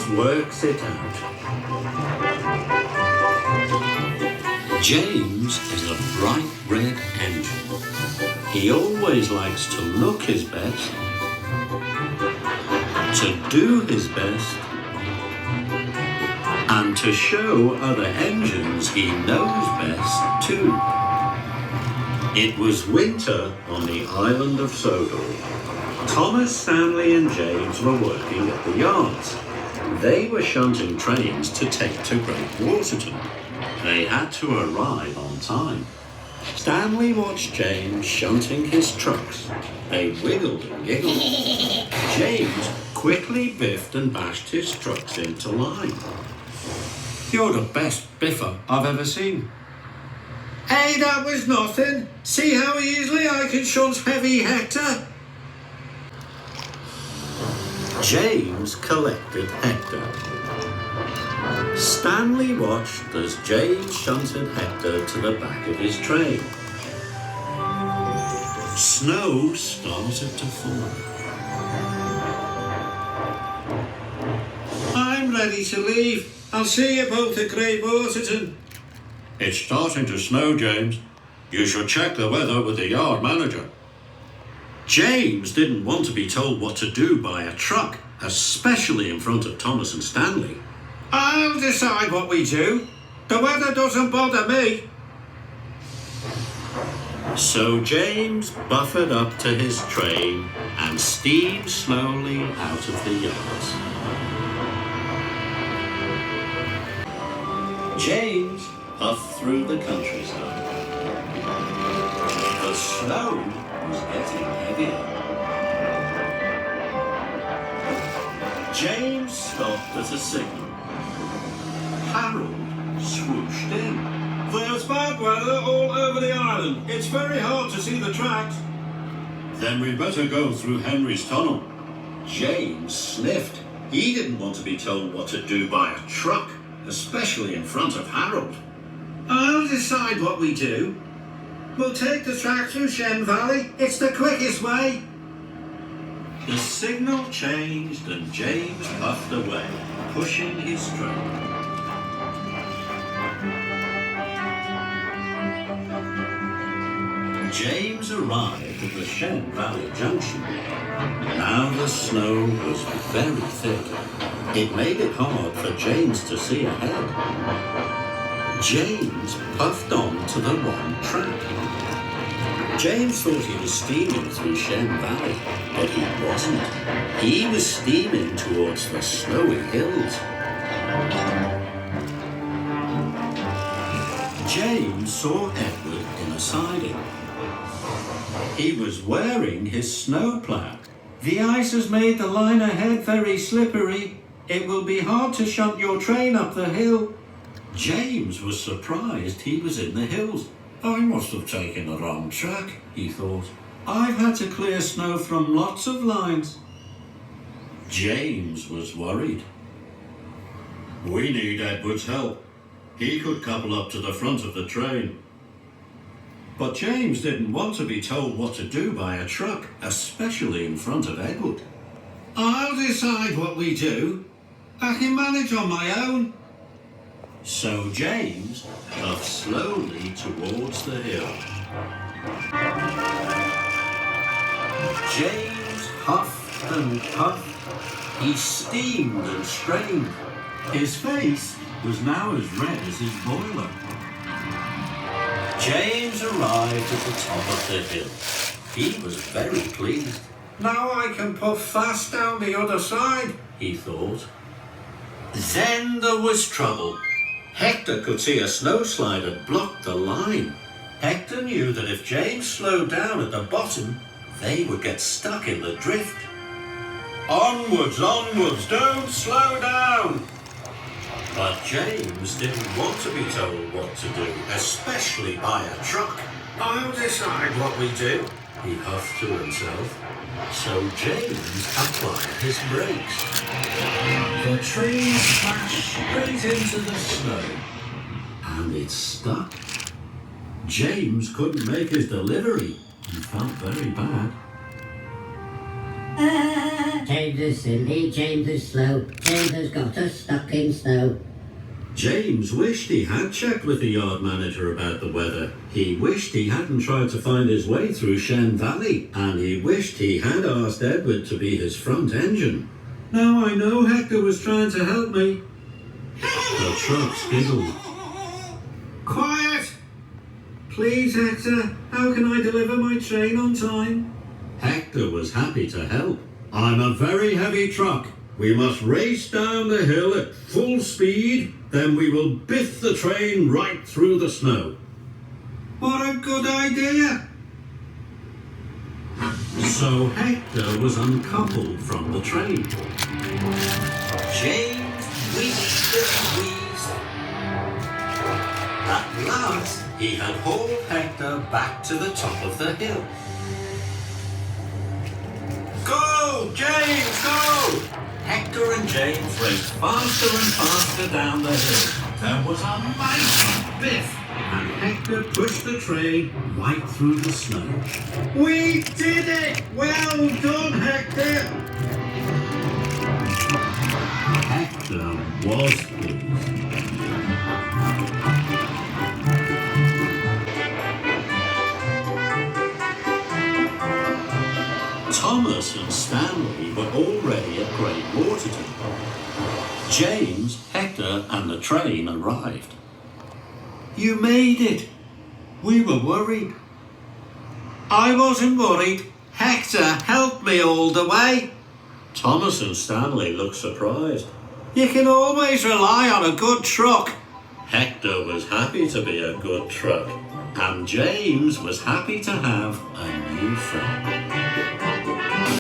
James works it out. James is a bright red engine. He always likes to look his best, to do his best, and to show other engines he knows best too. It was winter on the island of Sodor. Thomas, Stanley and James were working at the yards. They were shunting trains to take to Great Waterton. They had to arrive on time. Stanley watched James shunting his trucks. They wiggled and giggled. James quickly biffed and bashed his trucks into line. "You're the best biffer I've ever seen." "Hey, that was nothing. See how easily I can shunt heavy, Hector?" James collected Hector. Stanley watched as James shunted Hector to the back of his train. Snow started to fall. "I'm ready to leave. I'll see you both at Great Waterton." "It's starting to snow, James. You should check the weather with the yard manager." James didn't want to be told what to do by a truck, especially in front of Thomas and Stanley. "I'll decide what we do. The weather doesn't bother me." So James buffered up to his train and steamed slowly out of the yards. James puffed through the countryside. The snow was getting heavier. James stopped at a signal. Harold swooshed in. "There's bad weather all over the island. It's very hard to see the tracks." "Then we'd better go through Henry's tunnel." James sniffed. He didn't want to be told what to do by a truck, especially in front of Harold. "I'll decide what we do. We'll take the track through Shen Valley. It's the quickest way." The signal changed and James puffed away, pushing his train. James arrived at the Shen Valley Junction. Now the snow was very thick. It made it hard for James to see ahead. James puffed on to the wrong track. James thought he was steaming through Shen Valley, but he wasn't. He was steaming towards the snowy hills. James saw Edward in a siding. He was wearing his snowplow. "The ice has made the line ahead very slippery. It will be hard to shunt your train up the hill." James was surprised he was in the hills. "I must have taken the wrong track," he thought. "I've had to clear snow from lots of lines." James was worried. "We need Edward's help. He could couple up to the front of the train." But James didn't want to be told what to do by a truck, especially in front of Edward. "I'll decide what we do. I can manage on my own." So James puffed slowly towards the hill. James puffed and puffed. He steamed and strained. His face was now as red as his boiler. James arrived at the top of the hill. He was very pleased. "Now I can puff fast down the other side," he thought. Then there was trouble. Hector could see a snowslide had blocked the line. Hector knew that if James slowed down at the bottom, they would get stuck in the drift. "Onwards, onwards, don't slow down!" But James didn't want to be told what to do, especially by a truck. "I'll decide what we do," he huffed to himself. So James applied his brakes. The train smashed straight into the snow, and it stuck. James couldn't make his delivery and felt very bad. James is silly, James is slow, James has got us stuck in snow. James wished he had checked with the yard manager about the weather. He wished he hadn't tried to find his way through Shen Valley, and he wished he had asked Edward to be his front engine. Now I know Hector was trying to help me. The trucks giggled. Quiet! Please, Hector, how can I deliver my train on time? Hector was happy to help. I'm a very heavy truck. We must race down the hill at full speed, then we will biff the train right through the snow. What a good idea! So Hector was uncoupled from the train. James wheezed and wheezed. At last, he had hauled Hector back to the top of the hill. Go, James, go! Hector and James raced faster and faster down the hill. There was a mighty biff, and Hector pushed the train right through the snow. We did it! Well done, Hector! Hector was pleased. Thomas and Stanley were already at Great Waterton. James, Hector and the train arrived. You made it. We were worried. I wasn't worried. Hector helped me all the way. Thomas and Stanley looked surprised. You can always rely on a good truck. Hector was happy to be a good truck, and James was happy to have a new friend.